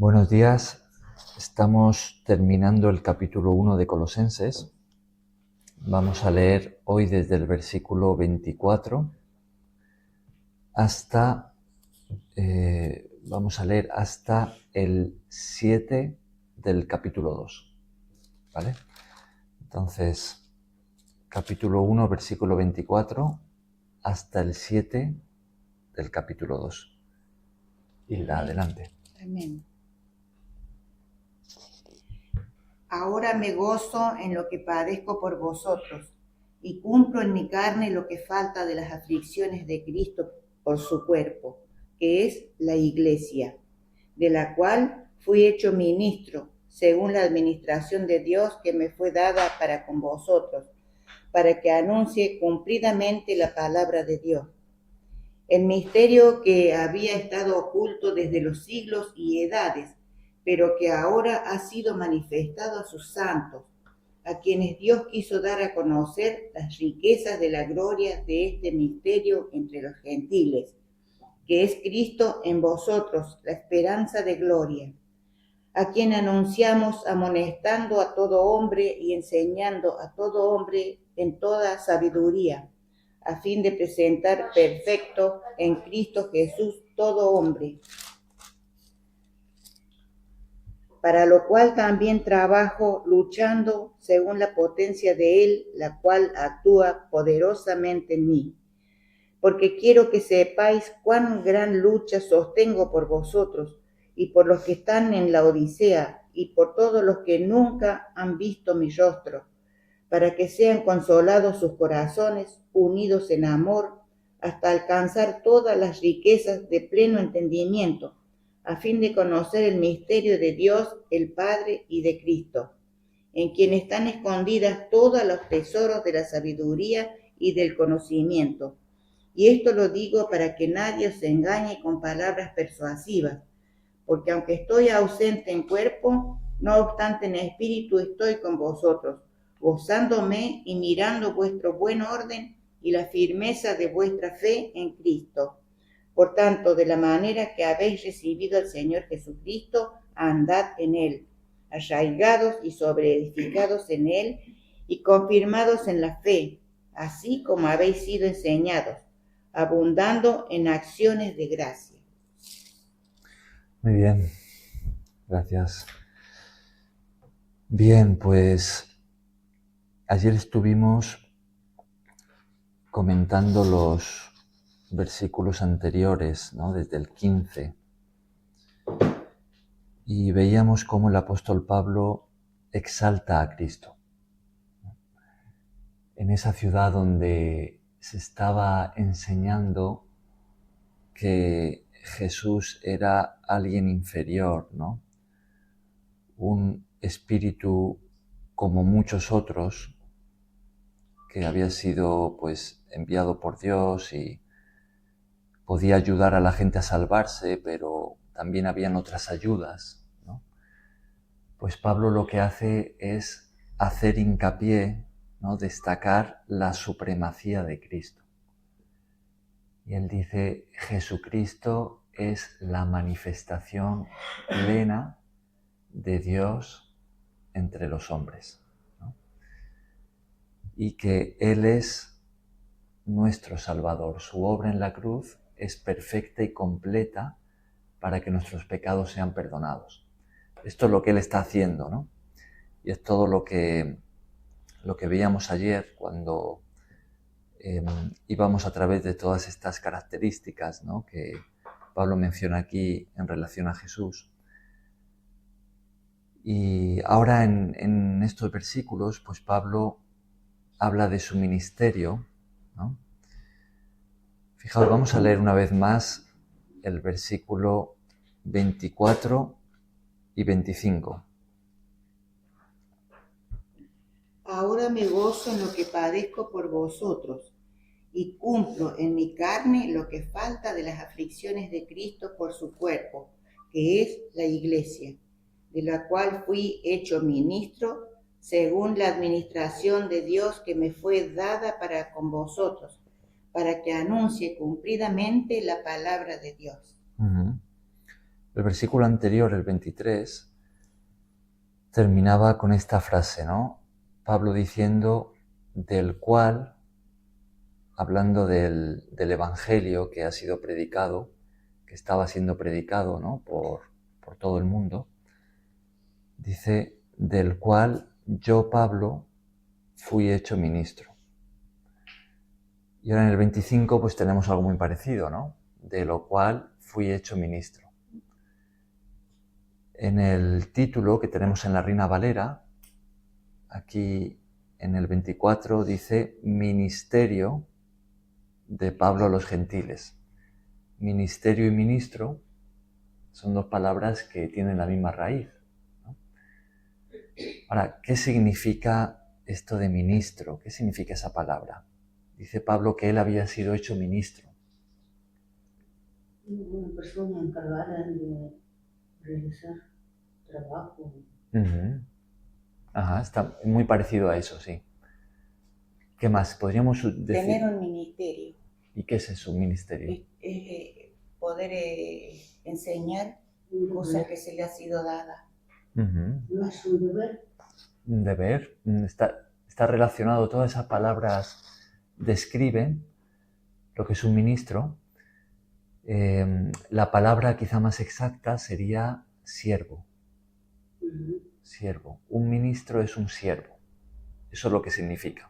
Buenos días, estamos terminando el capítulo 1 de Colosenses. Vamos a leer hoy desde el versículo 24 hasta, vamos a leer hasta el 7 del capítulo 2, ¿vale? Entonces, capítulo 1, versículo 24 hasta el 7 del capítulo 2. Hilda, adelante. Amén. Ahora me gozo en lo que padezco por vosotros y cumplo en mi carne lo que falta de las aflicciones de Cristo por su cuerpo, que es la Iglesia, de la cual fui hecho ministro, según la administración de Dios que me fue dada para con vosotros, para que anuncie cumplidamente la palabra de Dios. El misterio que había estado oculto desde los siglos y edades, pero que ahora ha sido manifestado a sus santos, a quienes Dios quiso dar a conocer las riquezas de la gloria de este misterio entre los gentiles, que es Cristo en vosotros, la esperanza de gloria, a quien anunciamos amonestando a todo hombre y enseñando a todo hombre en toda sabiduría, a fin de presentar perfecto en Cristo Jesús todo hombre, para lo cual también trabajo luchando según la potencia de Él, la cual actúa poderosamente en mí. Porque quiero que sepáis cuán gran lucha sostengo por vosotros y por los que están en la Odisea y por todos los que nunca han visto mi rostro, para que sean consolados sus corazones, unidos en amor, hasta alcanzar todas las riquezas de pleno entendimiento, a fin de conocer el misterio de Dios, el Padre y de Cristo, en quien están escondidas todos los tesoros de la sabiduría y del conocimiento. Y esto lo digo para que nadie os engañe con palabras persuasivas, porque aunque estoy ausente en cuerpo, no obstante en espíritu estoy con vosotros, gozándome y mirando vuestro buen orden y la firmeza de vuestra fe en Cristo. Por tanto, de la manera que habéis recibido al Señor Jesucristo, andad en Él, arraigados y sobreedificados en Él y confirmados en la fe, así como habéis sido enseñados, abundando en acciones de gracia. Muy bien, gracias. Bien, pues ayer estuvimos comentando los versículos anteriores, ¿no? Desde el 15, y veíamos cómo el apóstol Pablo exalta a Cristo. En esa ciudad donde se estaba enseñando que Jesús era alguien inferior, ¿no? Un espíritu como muchos otros, que había sido pues enviado por Dios y podía ayudar a la gente a salvarse, pero también habían otras ayudas, ¿no? Pues Pablo lo que hace es hacer hincapié, ¿no? Destacar la supremacía de Cristo. Y él dice, Jesucristo es la manifestación plena de Dios entre los hombres, ¿no? Y que Él es nuestro Salvador. Su obra en la cruz es perfecta y completa para que nuestros pecados sean perdonados. Esto es lo que Él está haciendo, ¿no? Y es todo lo que veíamos ayer cuando íbamos a través de todas estas características, ¿no? Que Pablo menciona aquí en relación a Jesús. Y ahora en estos versículos, pues Pablo habla de su ministerio, ¿no? Fijaos, vamos a leer una vez más el versículo 24 y 25. Ahora me gozo en lo que padezco por vosotros y cumplo en mi carne lo que falta de las aflicciones de Cristo por su cuerpo, que es la Iglesia, de la cual fui hecho ministro según la administración de Dios que me fue dada para con vosotros, para que anuncie cumplidamente la palabra de Dios. El versículo anterior, el 23, terminaba con esta frase, ¿no? Pablo diciendo del cual, hablando del Evangelio que ha sido predicado, que estaba siendo predicado, ¿no? por todo el mundo, dice, del cual yo, Pablo, fui hecho ministro. Y ahora en el 25 pues tenemos algo muy parecido, ¿no? De lo cual fui hecho ministro. En el título que tenemos en la Reina Valera, aquí en el 24 dice ministerio de Pablo a los gentiles. Ministerio y ministro son dos palabras que tienen la misma raíz, ¿no? Ahora, ¿qué significa esto de ministro? ¿Qué significa esa palabra? Dice Pablo que él había sido hecho ministro. Una persona encargada de realizar trabajo. Ajá, está muy parecido a eso, sí. ¿Qué más? Podríamos decir... Tener un ministerio. ¿Y qué es eso, un ministerio? Poder enseñar cosas que se le ha sido dada. ¿No es un deber? Un deber. Está relacionado, todas esas palabras describen lo que es un ministro. La palabra quizá más exacta sería siervo. Siervo. Un ministro es un siervo. Eso es lo que significa.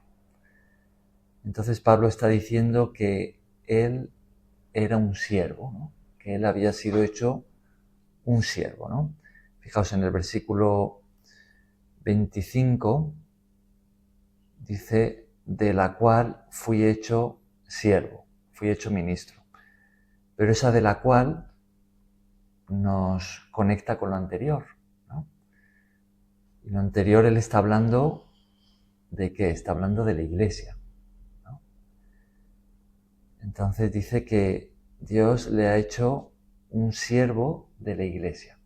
Entonces Pablo está diciendo que él era un siervo, ¿no? Que él había sido hecho un siervo, ¿no? Fijaos en el versículo 25, dice, de la cual fui hecho siervo, fui hecho ministro. Pero esa de la cual nos conecta con lo anterior, ¿no? Y lo anterior él está hablando ¿de qué? Está hablando de la iglesia, ¿no? Entonces dice que Dios le ha hecho un siervo de la iglesia.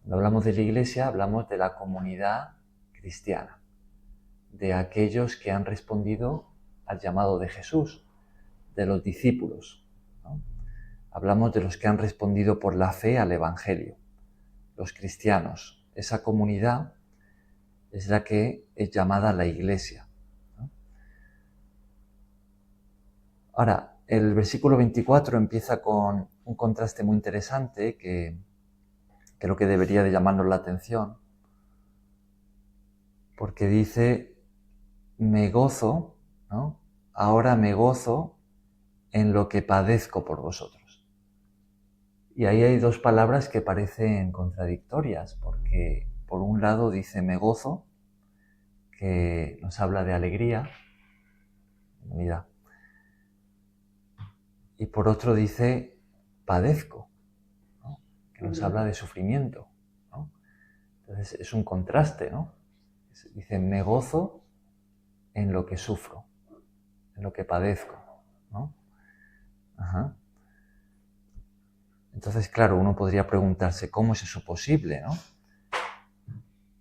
Cuando hablamos de la iglesia, hablamos de la comunidad cristiana, de aquellos que han respondido al llamado de Jesús, de los discípulos, ¿no? Hablamos de los que han respondido por la fe al Evangelio, los cristianos. Esa comunidad es la que es llamada la iglesia, ¿no? Ahora, el versículo 24 empieza con un contraste muy interesante que creo que debería de llamarnos la atención, porque dice, me gozo, ¿no? Ahora me gozo en lo que padezco por vosotros. Y ahí hay dos palabras que parecen contradictorias, porque por un lado dice me gozo, que nos habla de alegría, unidad, y por otro dice padezco, ¿no? Que nos habla de sufrimiento, ¿no? Entonces es un contraste, ¿no? Dice me gozo en lo que sufro, en lo que padezco, ¿no? Ajá. Entonces, claro, uno podría preguntarse cómo es eso posible, ¿no?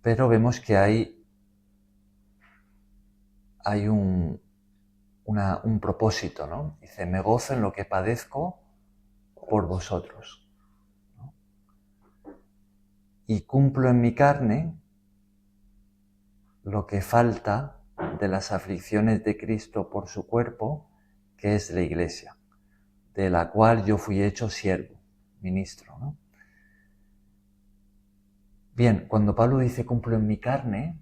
Pero vemos que hay un propósito, ¿no? Dice, me gozo en lo que padezco por vosotros, ¿no? Y cumplo en mi carne lo que falta de las aflicciones de Cristo por su cuerpo, que es la iglesia, de la cual yo fui hecho siervo, ministro, ¿no? Bien, cuando Pablo dice cumplo en mi carne,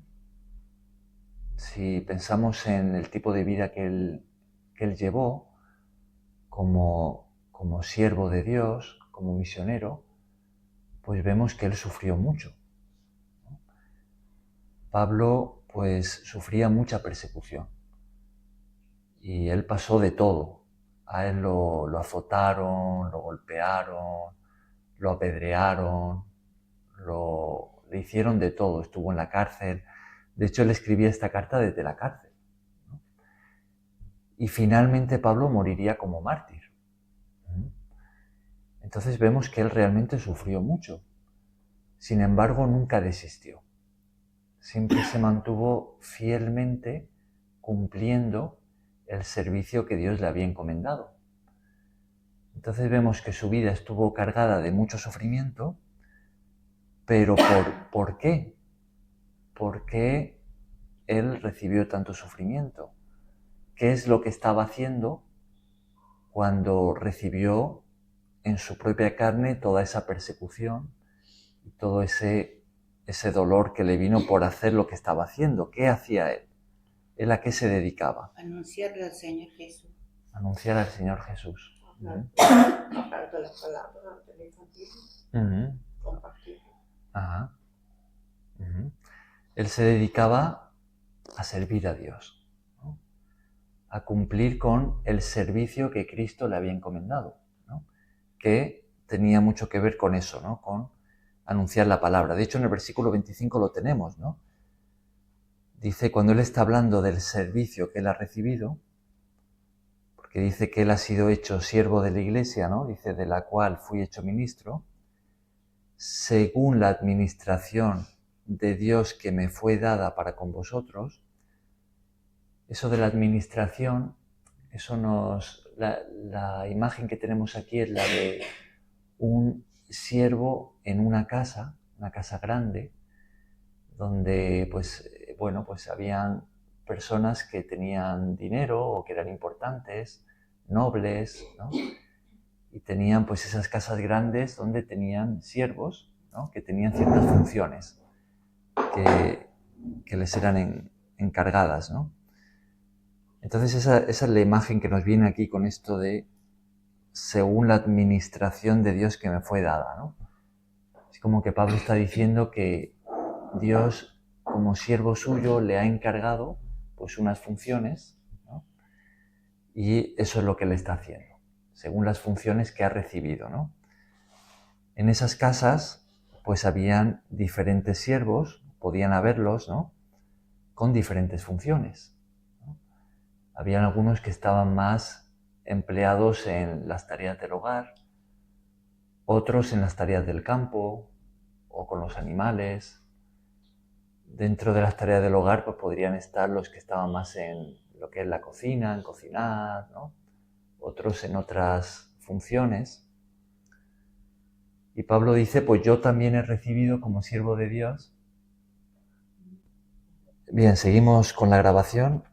si pensamos en el tipo de vida que él llevó como siervo de Dios, como misionero, pues vemos que él sufrió mucho, ¿no? Pablo pues sufría mucha persecución y él pasó de todo. A él lo azotaron, lo golpearon, lo apedrearon, le hicieron de todo, estuvo en la cárcel. De hecho, él escribía esta carta desde la cárcel, ¿no? Y finalmente Pablo moriría como mártir. Entonces vemos que él realmente sufrió mucho. Sin embargo, nunca desistió. Siempre se mantuvo fielmente cumpliendo el servicio que Dios le había encomendado. Entonces vemos que su vida estuvo cargada de mucho sufrimiento, pero ¿por qué? ¿Por qué él recibió tanto sufrimiento? ¿Qué es lo que estaba haciendo cuando recibió en su propia carne toda esa persecución y todo ese dolor que le vino por hacer lo que estaba haciendo? ¿Qué hacía él? ¿Él a qué se dedicaba? Anunciarle al Señor Jesús. Anunciar al Señor Jesús. Hablar de la palabra del Evangelio, compartir. Ajá. Él se dedicaba a servir a Dios, ¿no? A cumplir con el servicio que Cristo le había encomendado, ¿no? Que tenía mucho que ver con eso, ¿no? Con anunciar la palabra. De hecho, en el versículo 25 lo tenemos, ¿no? Dice, cuando él está hablando del servicio que él ha recibido, porque dice que él ha sido hecho siervo de la iglesia, ¿no? Dice, de la cual fui hecho ministro, según la administración de Dios que me fue dada para con vosotros. Eso de la administración, la imagen que tenemos aquí es la de un siervo en una casa grande, donde pues habían personas que tenían dinero o que eran importantes, nobles, ¿no? Y tenían pues esas casas grandes donde tenían siervos, ¿no? Que tenían ciertas funciones que les eran encargadas, ¿no? Entonces esa es la imagen que nos viene aquí con esto de según la administración de Dios que me fue dada, ¿no? Es como que Pablo está diciendo que Dios, como siervo suyo, le ha encargado pues unas funciones, ¿no? Y eso es lo que él está haciendo, según las funciones que ha recibido, ¿no? En esas casas pues habían diferentes siervos, podían haberlos, ¿no? Con diferentes funciones, ¿no? Habían algunos que estaban más empleados en las tareas del hogar, otros en las tareas del campo o con los animales. Dentro de las tareas del hogar pues podrían estar los que estaban más en lo que es la cocina, en cocinar, ¿no? Otros en otras funciones. Y Pablo dice, pues yo también he recibido como siervo de Dios. Bien, seguimos con la grabación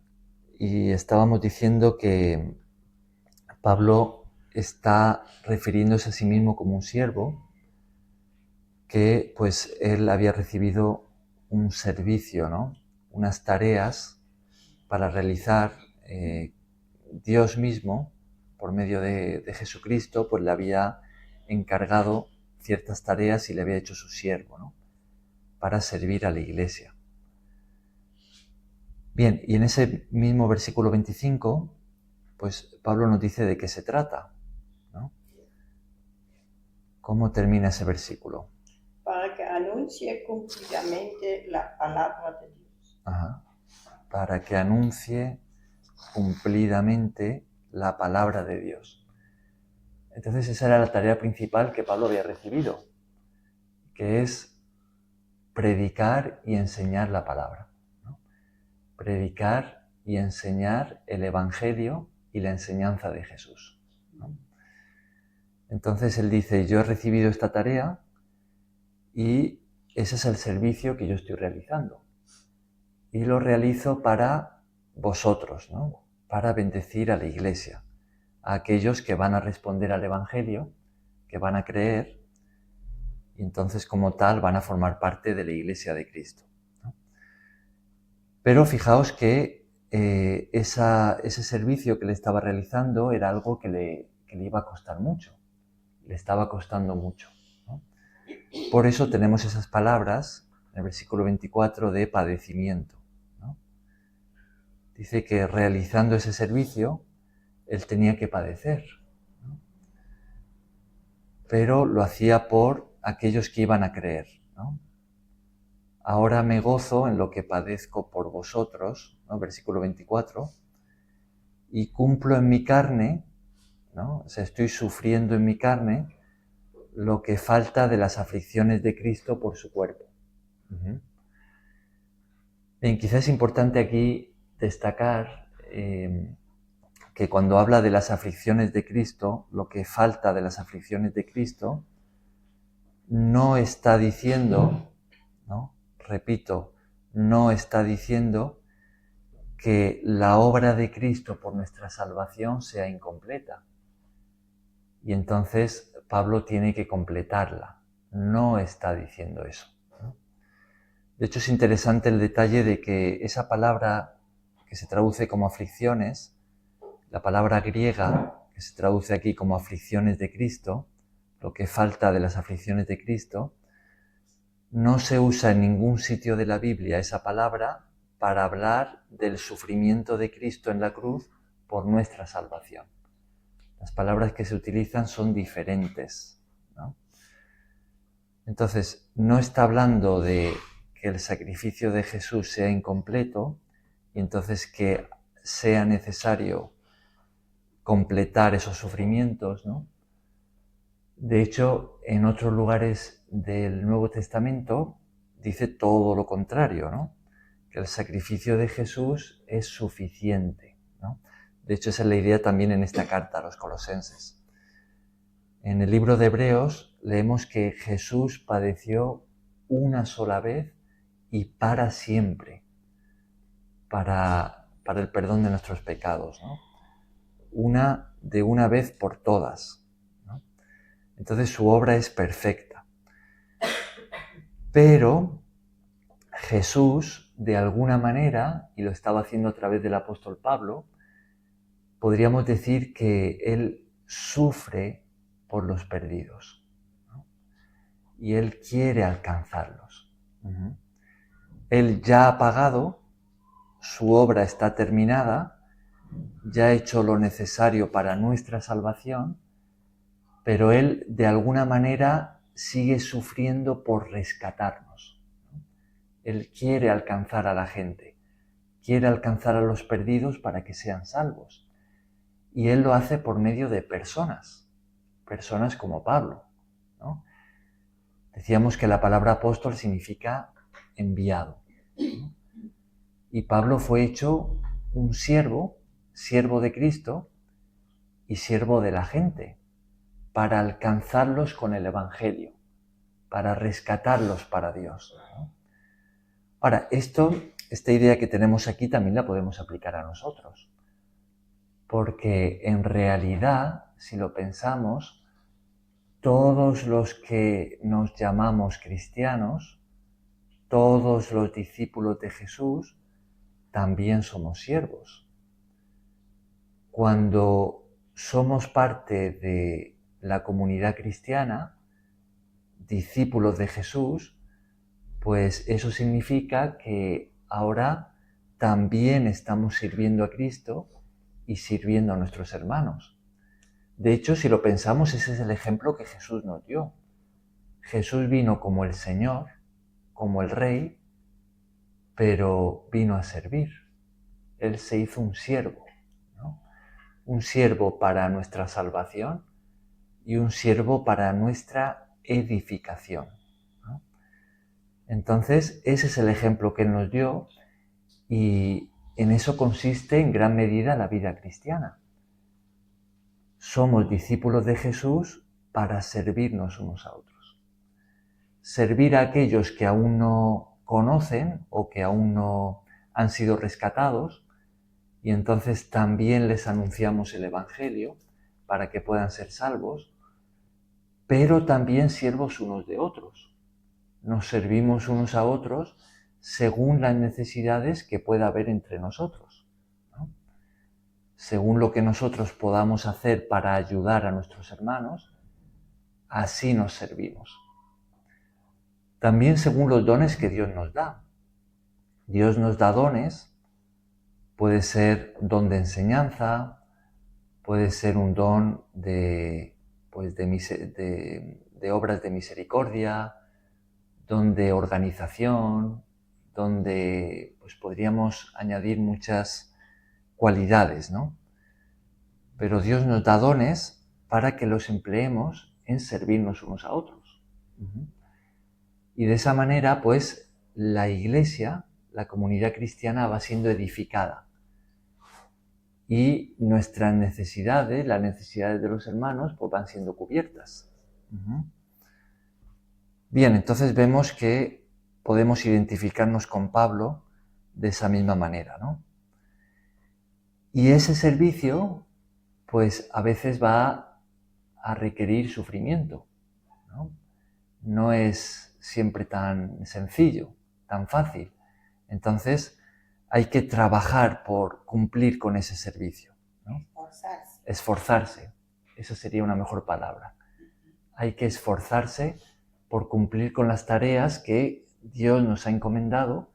y estábamos diciendo que Pablo está refiriéndose a sí mismo como un siervo, que pues él había recibido un servicio, ¿no? Unas tareas para realizar. Dios mismo, por medio de Jesucristo, pues le había encargado ciertas tareas y le había hecho su siervo, ¿no? Para servir a la iglesia. Bien, y en ese mismo versículo 25, pues Pablo nos dice de qué se trata, ¿no? ¿Cómo termina ese versículo? Para que anuncie cumplidamente la palabra de Dios. Ajá. Para que anuncie cumplidamente la palabra de Dios. Entonces esa era la tarea principal que Pablo había recibido, que es predicar y enseñar la palabra, ¿no? Predicar y enseñar el Evangelio y la enseñanza de Jesús, ¿no? Entonces él dice, yo he recibido esta tarea y ese es el servicio que yo estoy realizando. Y lo realizo para vosotros, ¿no? Para bendecir a la iglesia, a aquellos que van a responder al Evangelio, que van a creer, y entonces como tal van a formar parte de la iglesia de Cristo, ¿no? Pero fijaos que ese servicio que le estaba realizando era algo que le iba a costar mucho, le estaba costando mucho, ¿no? Por eso tenemos esas palabras en el versículo 24 de padecimiento, ¿no? Dice que realizando ese servicio él tenía que padecer, ¿no? Pero lo hacía por aquellos que iban a creer, ¿no? Ahora me gozo en lo que padezco por vosotros, ¿no? Versículo 24, y cumplo en mi carne, ¿no? O sea, estoy sufriendo en mi carne lo que falta de las aflicciones de Cristo por su cuerpo. Bien, quizás es importante aquí destacar que cuando habla de las aflicciones de Cristo, lo que falta de las aflicciones de Cristo, no está diciendo, ¿no? Repito, no está diciendo que la obra de Cristo por nuestra salvación sea incompleta. Y entonces Pablo tiene que completarla. No está diciendo eso, ¿no? De hecho, es interesante el detalle de que esa palabra que se traduce como aflicciones, la palabra griega que se traduce aquí como aflicciones de Cristo, lo que falta de las aflicciones de Cristo, no se usa en ningún sitio de la Biblia esa palabra para hablar del sufrimiento de Cristo en la cruz por nuestra salvación. Las palabras que se utilizan son diferentes, ¿no? Entonces, no está hablando de que el sacrificio de Jesús sea incompleto y entonces que sea necesario completar esos sufrimientos, ¿no? De hecho, en otros lugares del Nuevo Testamento dice todo lo contrario, ¿no? Que el sacrificio de Jesús es suficiente, ¿no? De hecho, esa es la idea también en esta carta a los Colosenses. En el libro de Hebreos leemos que Jesús padeció una sola vez y para siempre, para el perdón de nuestros pecados, ¿no? De una vez por todas, ¿no? Entonces su obra es perfecta. Pero Jesús, de alguna manera, y lo estaba haciendo a través del apóstol Pablo, podríamos decir que él sufre por los perdidos, ¿no? Y él quiere alcanzarlos. Él ya ha pagado, su obra está terminada, ya ha hecho lo necesario para nuestra salvación, pero él de alguna manera sigue sufriendo por rescatarnos. Él quiere alcanzar a la gente, quiere alcanzar a los perdidos para que sean salvos. Y él lo hace por medio de personas como Pablo, ¿no? Decíamos que la palabra apóstol significa enviado, ¿no? Y Pablo fue hecho un siervo de Cristo y siervo de la gente, para alcanzarlos con el Evangelio, para rescatarlos para Dios, ¿no? Ahora, esta idea que tenemos aquí también la podemos aplicar a nosotros, porque en realidad, si lo pensamos, todos los que nos llamamos cristianos, todos los discípulos de Jesús, también somos siervos. Cuando somos parte de la comunidad cristiana, discípulos de Jesús, pues eso significa que ahora también estamos sirviendo a Cristo y sirviendo a nuestros hermanos. De hecho, si lo pensamos, ese es el ejemplo que Jesús nos dio. Jesús vino como el Señor, como el Rey, pero vino a servir. Él se hizo un siervo, ¿no? Un siervo para nuestra salvación y un siervo para nuestra edificación, ¿no? Entonces, ese es el ejemplo que Él nos dio y en eso consiste en gran medida la vida cristiana. Somos discípulos de Jesús para servirnos unos a otros. Servir a aquellos que aún no conocen o que aún no han sido rescatados, y entonces también les anunciamos el Evangelio para que puedan ser salvos, pero también siervos unos de otros. Nos servimos unos a otros según las necesidades que pueda haber entre nosotros, ¿no? Según lo que nosotros podamos hacer para ayudar a nuestros hermanos, así nos servimos. También según los dones que Dios nos da. Dios nos da dones, puede ser don de enseñanza, puede ser un don de obras de misericordia, don de organización, donde pues podríamos añadir muchas cualidades, ¿no? Pero Dios nos da dones para que los empleemos en servirnos unos a otros. Y de esa manera, pues, la Iglesia, la comunidad cristiana va siendo edificada. y nuestras necesidades, las necesidades de los hermanos, pues van siendo cubiertas. Bien, entonces vemos que podemos identificarnos con Pablo de esa misma manera, ¿no? Y ese servicio, pues a veces va a requerir sufrimiento, ¿no? No es siempre tan sencillo, tan fácil. Entonces, hay que trabajar por cumplir con ese servicio, ¿no? Esforzarse. Esa sería una mejor palabra. Hay que esforzarse por cumplir con las tareas que Dios nos ha encomendado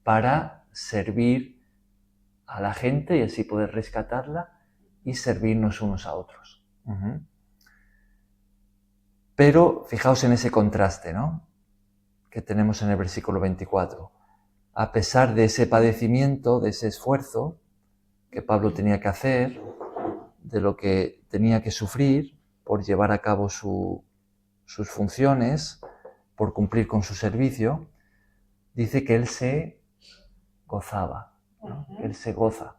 para servir a la gente y así poder rescatarla y servirnos unos a otros. Pero fijaos en ese contraste, ¿no?, que tenemos en el versículo 24. A pesar de ese padecimiento, de ese esfuerzo que Pablo tenía que hacer, de lo que tenía que sufrir por llevar a cabo sus funciones, por cumplir con su servicio, dice que él se gozaba, ¿no? Que él se goza,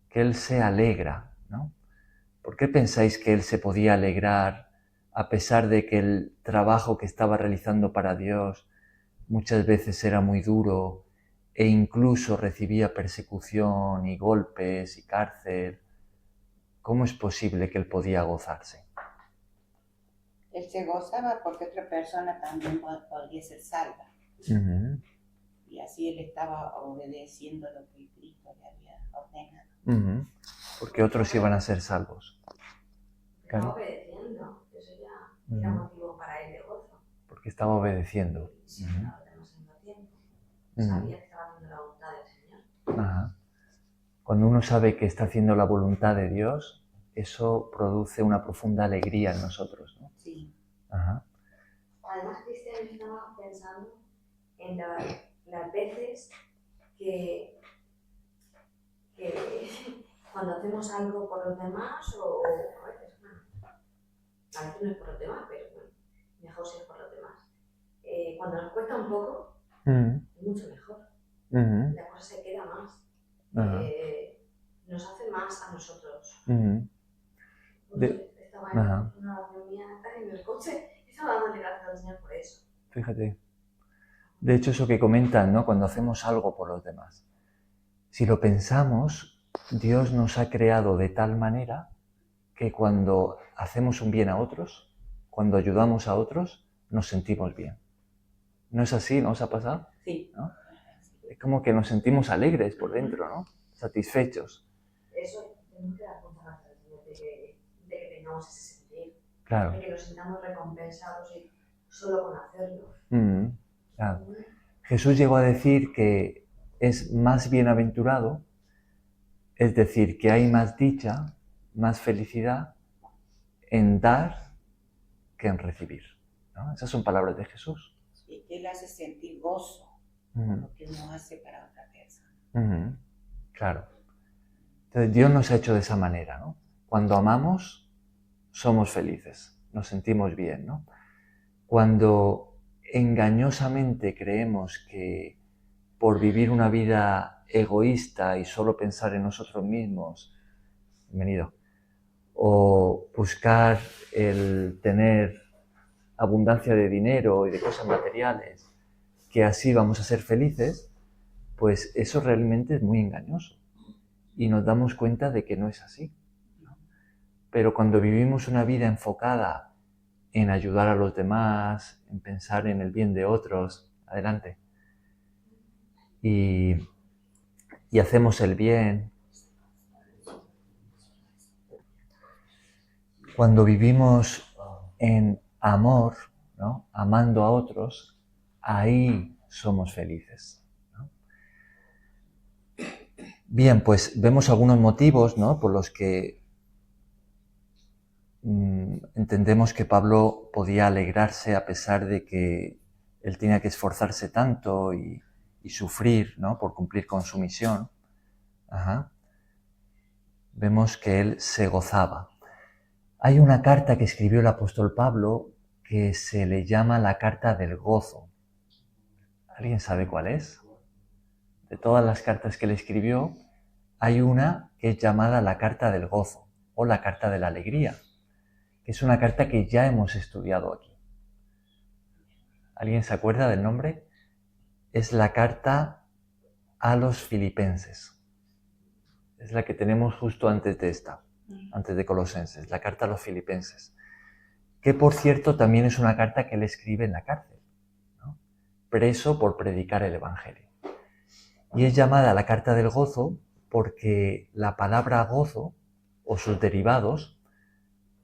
que él se alegra, ¿no? ¿Por qué pensáis que él se podía alegrar a pesar de que el trabajo que estaba realizando para Dios muchas veces era muy duro e incluso recibía persecución y golpes y cárcel? ¿Cómo es posible que él podía gozarse? Él se gozaba porque otra persona también podría ser salva. Y así él estaba obedeciendo lo que Cristo le había ordenado. Porque otros iban a ser salvos. Estaba obedeciendo, eso ya era motivo para él de gozo. Porque estaba obedeciendo. Sí, claro, tenemos el tiempo. Sabía que estaba haciendo la voluntad del Señor. Cuando uno sabe que está haciendo la voluntad de Dios, eso produce una profunda alegría en nosotros, ¿no? Sí. Además, Cristian, estaba pensando en las veces que cuando hacemos algo por los demás o a veces no es por los demás, pero bueno, mejor si es por los demás. Cuando nos cuesta un poco, es mucho mejor. La cosa se queda más. Nos hace más a nosotros. Estaba en una oración mía en el coche y estaba dándole gracias al Señor por eso. Fíjate. De hecho, eso que comentan, ¿no?, cuando hacemos algo por los demás. Si lo pensamos, Dios nos ha creado de tal manera que cuando hacemos un bien a otros, cuando ayudamos a otros, nos sentimos bien. ¿No es así? ¿No os ha pasado? Sí. ¿No? Es como que nos sentimos alegres por dentro, ¿no? Satisfechos. Eso tenemos que dar cuenta al Señor de que tengamos ese sentir. Claro. De que nos sintamos recompensados y solo con hacerlo. Claro. Jesús llegó a decir que es más bienaventurado, es decir, que hay más dicha, más felicidad en dar que en recibir, ¿no? Esas son palabras de Jesús. Y que Él hace sentir gozo por lo que uno hace para otra persona. Claro. Entonces Dios nos ha hecho de esa manera, ¿no? Cuando amamos, somos felices, nos sentimos bien, ¿no? Cuando engañosamente creemos que por vivir una vida egoísta y solo pensar en nosotros mismos, bienvenido, o buscar el tener abundancia de dinero y de cosas materiales, que así vamos a ser felices, pues eso realmente es muy engañoso. Y nos damos cuenta de que no es así, ¿no? Pero cuando vivimos una vida enfocada en ayudar a los demás, en pensar en el bien de otros, adelante, y hacemos el bien, cuando vivimos en amor, ¿no?, amando a otros, ahí somos felices, ¿no? Bien, pues vemos algunos motivos, ¿no?, por los que entendemos que Pablo podía alegrarse a pesar de que él tenía que esforzarse tanto y sufrir, ¿no?, por cumplir con su misión. Vemos que él se gozaba. Hay una carta que escribió el apóstol Pablo que se le llama la carta del gozo. ¿Alguien sabe cuál es? De todas las cartas que él escribió, hay una que es llamada la carta del gozo o la carta de la alegría, que es una carta que ya hemos estudiado aquí. ¿Alguien se acuerda del nombre? Es la carta a los Filipenses. Es la que tenemos justo antes de esta, antes de Colosenses, la carta a los Filipenses. Que por cierto también es una carta que él escribe en la cárcel, ¿no? Preso por predicar el Evangelio. Y es llamada la carta del gozo porque la palabra gozo o sus derivados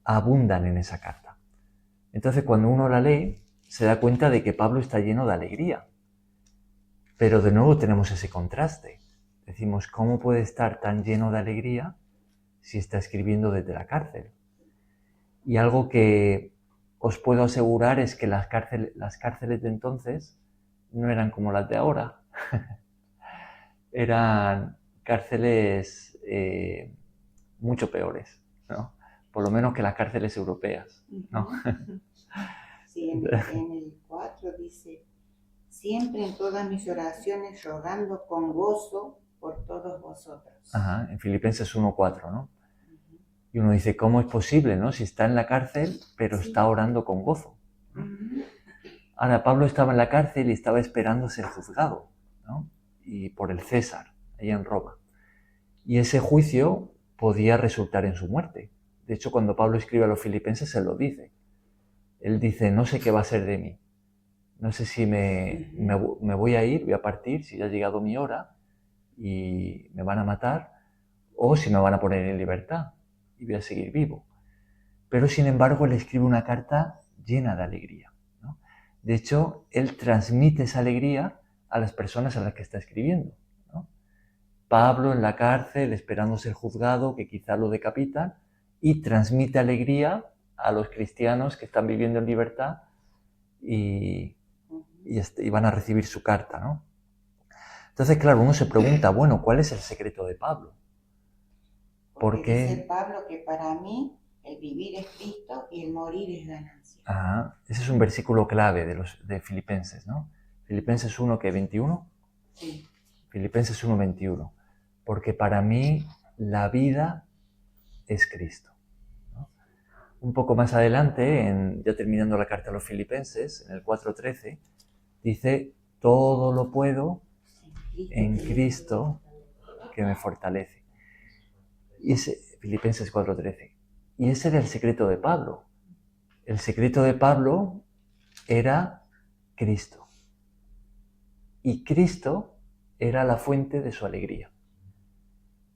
abundan en esa carta. Entonces cuando uno la lee se da cuenta de que Pablo está lleno de alegría. Pero de nuevo tenemos ese contraste. Decimos, ¿cómo puede estar tan lleno de alegría si está escribiendo desde la cárcel? Y algo que os puedo asegurar es que las cárceles de entonces no eran como las de ahora. Eran cárceles mucho peores, ¿no? Por lo menos que las cárceles europeas, ¿no? Sí, en el 4 dice, siempre en todas mis oraciones rogando con gozo por todos vosotros. Ajá, en Filipenses 1:4, ¿no? Y uno dice, ¿cómo es posible, no? Si está en la cárcel, pero está orando con gozo, ¿no? Ahora, Pablo estaba en la cárcel y estaba esperando ser juzgado, ¿no? Y por el César, allá en Roma. Y ese juicio podía resultar en su muerte. De hecho, cuando Pablo escribe a los Filipenses, él lo dice. Él dice, no sé qué va a ser de mí. No sé si me voy a ir, voy a partir, si ya ha llegado mi hora y me van a matar, o si me van a poner en libertad y voy a seguir vivo. Pero sin embargo, él escribe una carta llena de alegría, ¿no? De hecho, él transmite esa alegría a las personas a las que está escribiendo, ¿no? Pablo en la cárcel, esperando ser juzgado, que quizá lo decapitan, y transmite alegría a los cristianos que están viviendo en libertad y van a recibir su carta, ¿no? Entonces, claro, uno se pregunta, bueno, ¿cuál es el secreto de Pablo? Porque dice Pablo que para mí el vivir es Cristo y el morir es ganancia. Ese es un versículo clave de Filipenses, ¿no? Filipenses 1, ¿qué? ¿21? Sí. Filipenses 1:21. Porque para mí la vida es Cristo, ¿no? Un poco más adelante, ya terminando la carta a los Filipenses, en el 4:13, dice, todo lo puedo en Cristo que me fortalece. Y ese, Filipenses 4:13. Y ese era el secreto de Pablo. El secreto de Pablo era Cristo. Y Cristo era la fuente de su alegría.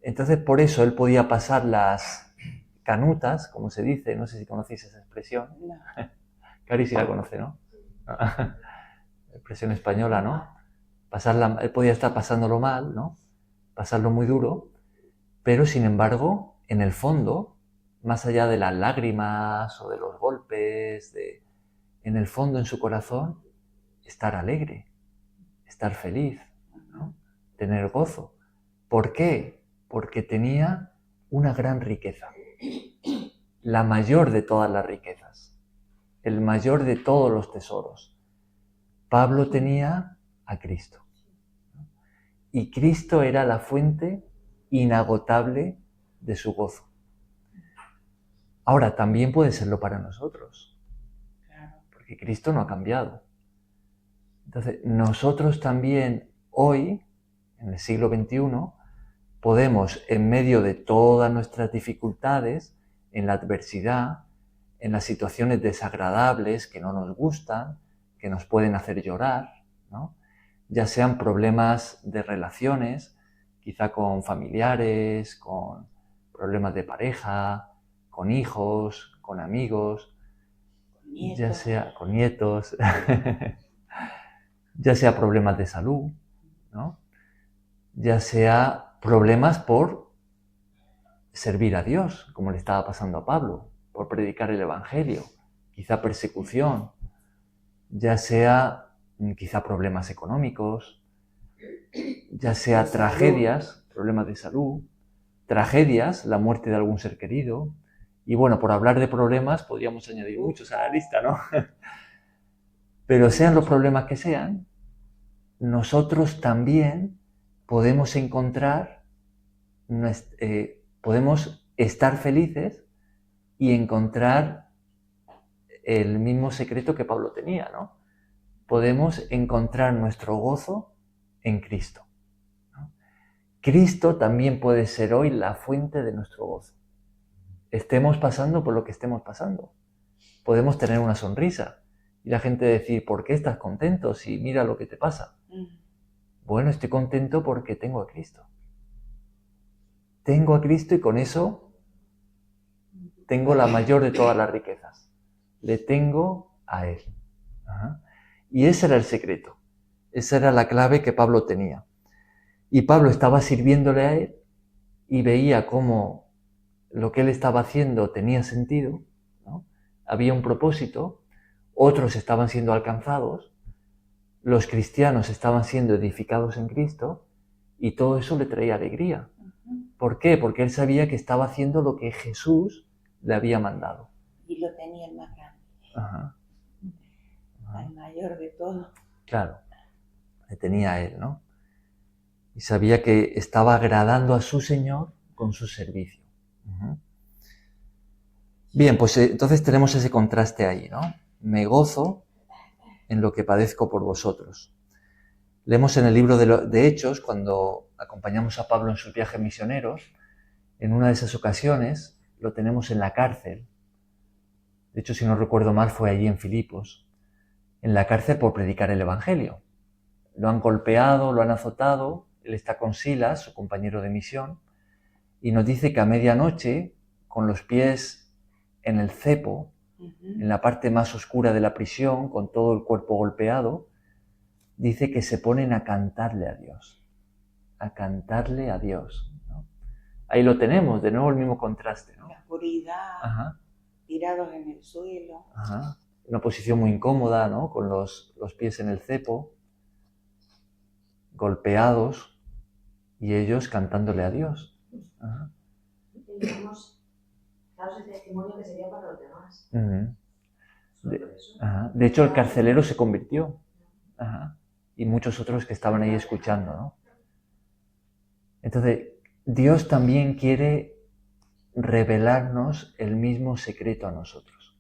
Entonces, por eso él podía pasar las canutas, como se dice, no sé si conocéis esa expresión. No. Cari sí la conoce, ¿no? Expresión española, ¿no? Él podía estar pasándolo mal, ¿no? Pasarlo muy duro, pero sin embargo, en el fondo, más allá de las lágrimas o de los golpes, en el fondo, en su corazón, estar alegre, estar feliz, ¿no? Tener gozo. ¿Por qué? Porque tenía una gran riqueza, la mayor de todas las riquezas, el mayor de todos los tesoros. Pablo tenía a Cristo. Y Cristo era la fuente inagotable de su gozo. Ahora, también puede serlo para nosotros, porque Cristo no ha cambiado. Entonces, nosotros también hoy, en el siglo XXI, podemos, en medio de todas nuestras dificultades, en la adversidad, en las situaciones desagradables que no nos gustan, que nos pueden hacer llorar, ¿no? Ya sean problemas de relaciones, quizá con familiares, con problemas de pareja, con hijos, con amigos, ya sea con nietos, ya sea problemas de salud, ¿no? Ya sea problemas por servir a Dios, como le estaba pasando a Pablo, por predicar el Evangelio, quizá persecución, ya sea quizá problemas económicos, ya sea tragedias, problemas de salud, tragedias, la muerte de algún ser querido. Y bueno, por hablar de problemas podríamos añadir muchos a la lista, ¿no? Pero sean los problemas que sean, nosotros también podemos encontrar podemos estar felices y encontrar el mismo secreto que Pablo tenía, ¿no? Podemos encontrar nuestro gozo en Cristo, ¿no? Cristo también puede ser hoy la fuente de nuestro gozo. Estemos pasando por lo que estemos pasando. Podemos tener una sonrisa y la gente decir, ¿por qué estás contento si mira lo que te pasa? Bueno, estoy contento porque tengo a Cristo. Tengo a Cristo y con eso tengo la mayor de todas las riquezas. Le tengo a Él. Ajá. Y ese era el secreto. Esa era la clave que Pablo tenía. Y Pablo estaba sirviéndole a Él y veía cómo lo que Él estaba haciendo tenía sentido, ¿no? Había un propósito, otros estaban siendo alcanzados, los cristianos estaban siendo edificados en Cristo y todo eso le traía alegría. ¿Por qué? Porque él sabía que estaba haciendo lo que Jesús le había mandado. Y lo tenía el más grande. Ajá. El mayor de todos. Claro, le tenía a él, ¿no? Y sabía que estaba agradando a su Señor con su servicio. Uh-huh. Bien, pues entonces tenemos ese contraste ahí, ¿no? Me gozo en lo que padezco por vosotros. Leemos en el libro de Hechos, cuando acompañamos a Pablo en sus viajes misioneros, en una de esas ocasiones lo tenemos en la cárcel. De hecho, si no recuerdo mal, fue allí en Filipos, en la cárcel por predicar el Evangelio. Lo han golpeado, lo han azotado, él está con Silas, su compañero de misión, y nos dice que a medianoche, con los pies en el cepo, en la parte más oscura de la prisión, con todo el cuerpo golpeado, dice que se ponen a cantarle a Dios, ¿no? Ahí lo tenemos, de nuevo el mismo contraste, ¿no? La oscuridad, ajá, tirados en el suelo. Ajá. Una posición muy incómoda, ¿no? Con los pies en el cepo, golpeados, y ellos cantándole a Dios. Ajá. Tenemos, claro, ese testimonio que sería para los demás. De hecho, el carcelero se convirtió. Ajá. Y muchos otros que estaban ahí escuchando, ¿no? Entonces, Dios también quiere revelarnos el mismo secreto a nosotros.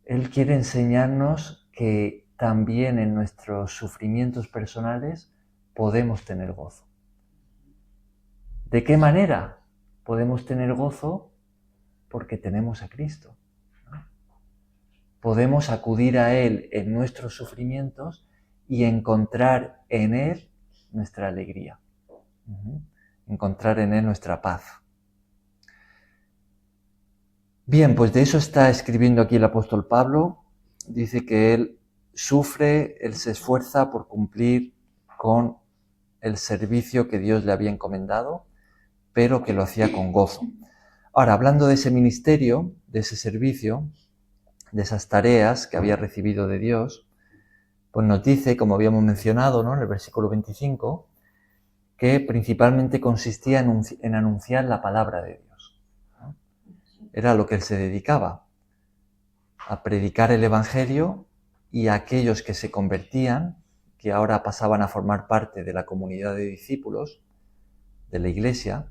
Él quiere enseñarnos que también en nuestros sufrimientos personales podemos tener gozo. ¿De qué manera podemos tener gozo? Porque tenemos a Cristo, ¿no? Podemos acudir a Él en nuestros sufrimientos y encontrar en Él nuestra alegría. Encontrar en Él nuestra paz. Bien, pues de eso está escribiendo aquí el apóstol Pablo. Dice que él sufre, él se esfuerza por cumplir con el servicio que Dios le había encomendado, pero que lo hacía con gozo. Ahora, hablando de ese ministerio, de ese servicio, de esas tareas que había recibido de Dios, pues nos dice, como habíamos mencionado, ¿no?, en el versículo 25, que principalmente consistía en anunciar la palabra de Dios, ¿no? Era lo que él se dedicaba, a predicar el Evangelio, y a aquellos que se convertían, que ahora pasaban a formar parte de la comunidad de discípulos, de la iglesia,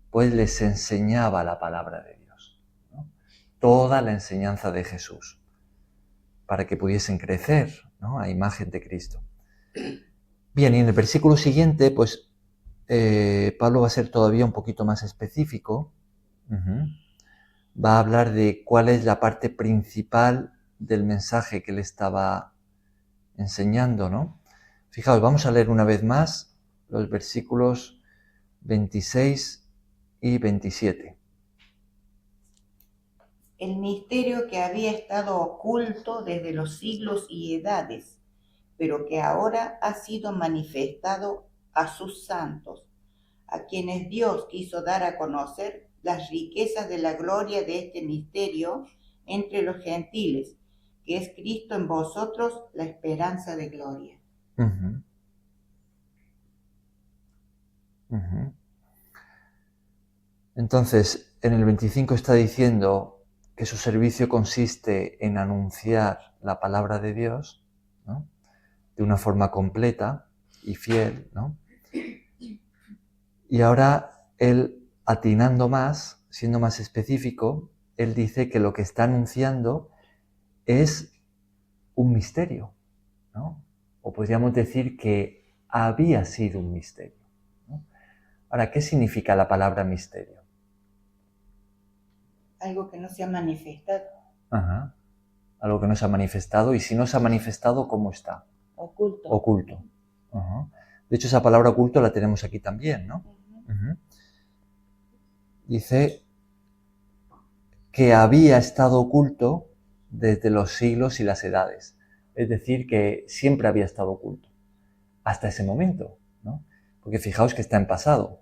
pues les enseñaba la palabra de Dios, ¿no? Toda la enseñanza de Jesús, para que pudiesen crecer, ¿no?, a imagen de Cristo. Bien, y en el versículo siguiente, pues Pablo va a ser todavía un poquito más específico. Va a hablar de cuál es la parte principal del mensaje que él estaba enseñando, ¿no? Fijaos, vamos a leer una vez más los versículos 26 y 27. El misterio que había estado oculto desde los siglos y edades, pero que ahora ha sido manifestado a sus santos, a quienes Dios quiso dar a conocer las riquezas de la gloria de este misterio entre los gentiles, que es Cristo en vosotros, la esperanza de gloria. Entonces, en el 25 está diciendo que su servicio consiste en anunciar la palabra de Dios, ¿no?, de una forma completa y fiel, ¿no? Y ahora él, atinando más, siendo más específico, él dice que lo que está anunciando es un misterio, ¿no? O podríamos decir que había sido un misterio, ¿no? Ahora, ¿qué significa la palabra misterio? Algo que no se ha manifestado. Ajá. Algo que no se ha manifestado, y si no se ha manifestado, ¿cómo está? Oculto. Oculto. Ajá. De hecho, esa palabra oculto la tenemos aquí también, ¿no? Uh-huh. Dice que había estado oculto desde los siglos y las edades. Es decir, que siempre había estado oculto. Hasta ese momento, ¿no? Porque fijaos que está en pasado.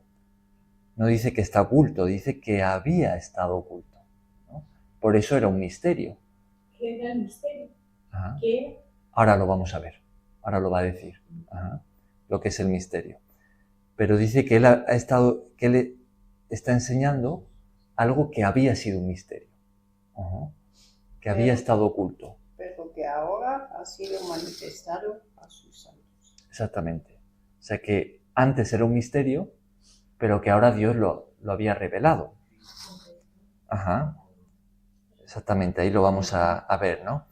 No dice que está oculto, dice que había estado oculto, ¿no? Por eso era un misterio. ¿Qué era el misterio? Ajá. ¿Qué? Ahora lo vamos a ver. Ahora lo va a decir. Ajá. Lo que es el misterio. Pero dice que que él está enseñando algo que había sido un misterio. Ajá. Que había estado oculto. Pero que ahora ha sido manifestado a sus santos. Exactamente. O sea que antes era un misterio, pero que ahora Dios lo había revelado. Ajá. Exactamente, ahí lo vamos a ver, ¿no?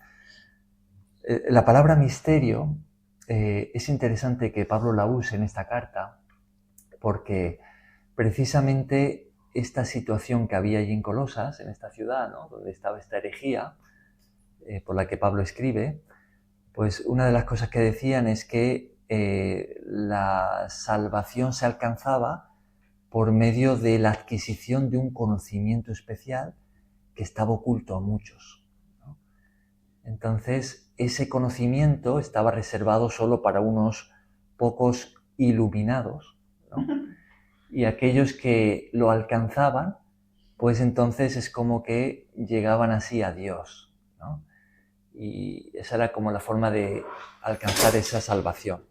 La palabra misterio es interesante que Pablo la use en esta carta, porque precisamente esta situación que había allí en Colosas, en esta ciudad, ¿no? Donde estaba esta herejía por la que Pablo escribe, pues una de las cosas que decían es que la salvación se alcanzaba por medio de la adquisición de un conocimiento especial que estaba oculto a muchos, ¿no? Entonces, ese conocimiento estaba reservado solo para unos pocos iluminados, ¿no? Y aquellos que lo alcanzaban, pues entonces es como que llegaban así a Dios, ¿no? Y esa era como la forma de alcanzar esa salvación,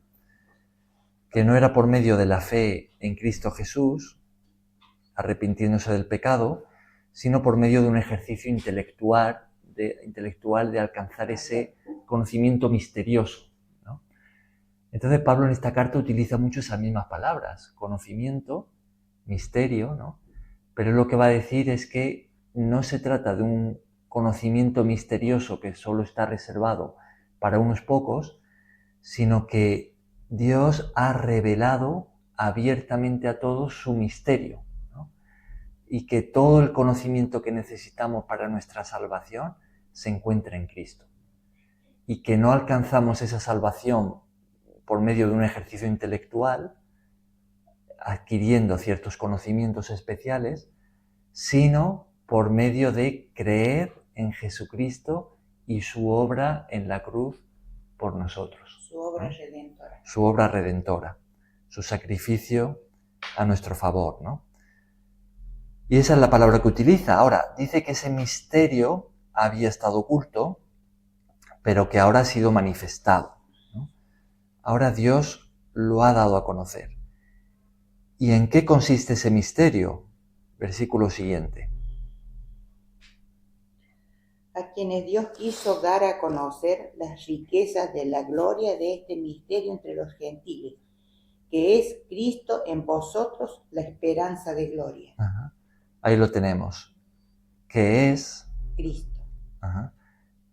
que no era por medio de la fe en Cristo Jesús, arrepintiéndose del pecado, sino por medio de un ejercicio intelectual de alcanzar ese conocimiento misterioso, ¿no? Entonces Pablo en esta carta utiliza mucho esas mismas palabras, conocimiento, misterio, ¿no? Pero lo que va a decir es que no se trata de un conocimiento misterioso que solo está reservado para unos pocos, sino que Dios ha revelado abiertamente a todos su misterio, ¿no? Y que todo el conocimiento que necesitamos para nuestra salvación se encuentra en Cristo. Y que no alcanzamos esa salvación por medio de un ejercicio intelectual, adquiriendo ciertos conocimientos especiales, sino por medio de creer en Jesucristo y su obra en la cruz por nosotros. Su obra redentora. Su obra redentora, su sacrificio a nuestro favor, ¿no? Y esa es la palabra que utiliza. Ahora, dice que ese misterio había estado oculto, pero que ahora ha sido manifestado, ¿no? Ahora Dios lo ha dado a conocer. ¿Y en qué consiste ese misterio? Versículo siguiente. A quienes Dios quiso dar a conocer las riquezas de la gloria de este misterio entre los gentiles, que es Cristo en vosotros, la esperanza de gloria. Ajá. Ahí lo tenemos. Que es Cristo. Ajá.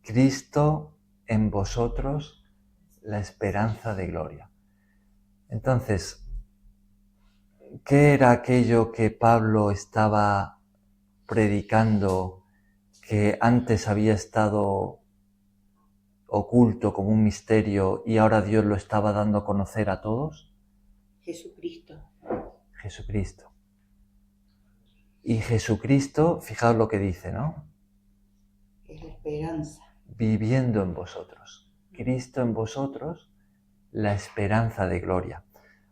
Cristo en vosotros, la esperanza de gloria. Entonces, ¿qué era aquello que Pablo estaba predicando que antes había estado oculto como un misterio y ahora Dios lo estaba dando a conocer a todos? Jesucristo. Jesucristo. Y Jesucristo, fijaos lo que dice, ¿no? Es la esperanza. Viviendo en vosotros. Cristo en vosotros, la esperanza de gloria.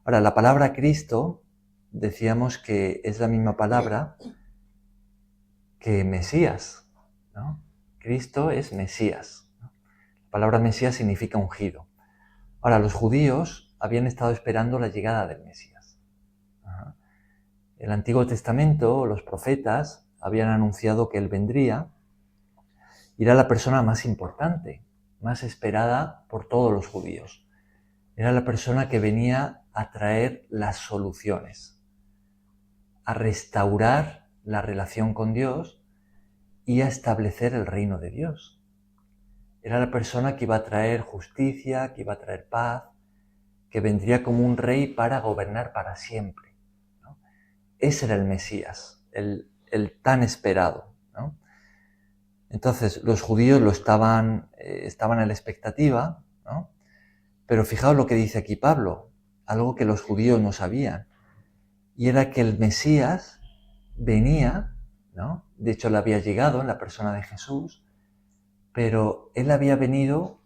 Ahora, la palabra Cristo, decíamos que es la misma palabra que Mesías, ¿no? Cristo es Mesías, ¿no? La palabra Mesías significa ungido. Ahora, los judíos habían estado esperando la llegada del Mesías. Ajá. El Antiguo Testamento, los profetas, habían anunciado que Él vendría y era la persona más importante, más esperada por todos los judíos. Era la persona que venía a traer las soluciones. a restaurar la relación con Dios y a establecer el reino de Dios. Era la persona que iba a traer justicia, que iba a traer paz, que vendría como un rey para gobernar para siempre, ¿no? Ese era el Mesías, el tan esperado, ¿no? Entonces los judíos estaban en la expectativa, ¿no? Pero fijaos lo que dice aquí Pablo, algo que los judíos no sabían, y era que el Mesías venía, ¿no? De hecho, él había llegado en la persona de Jesús, pero él había venido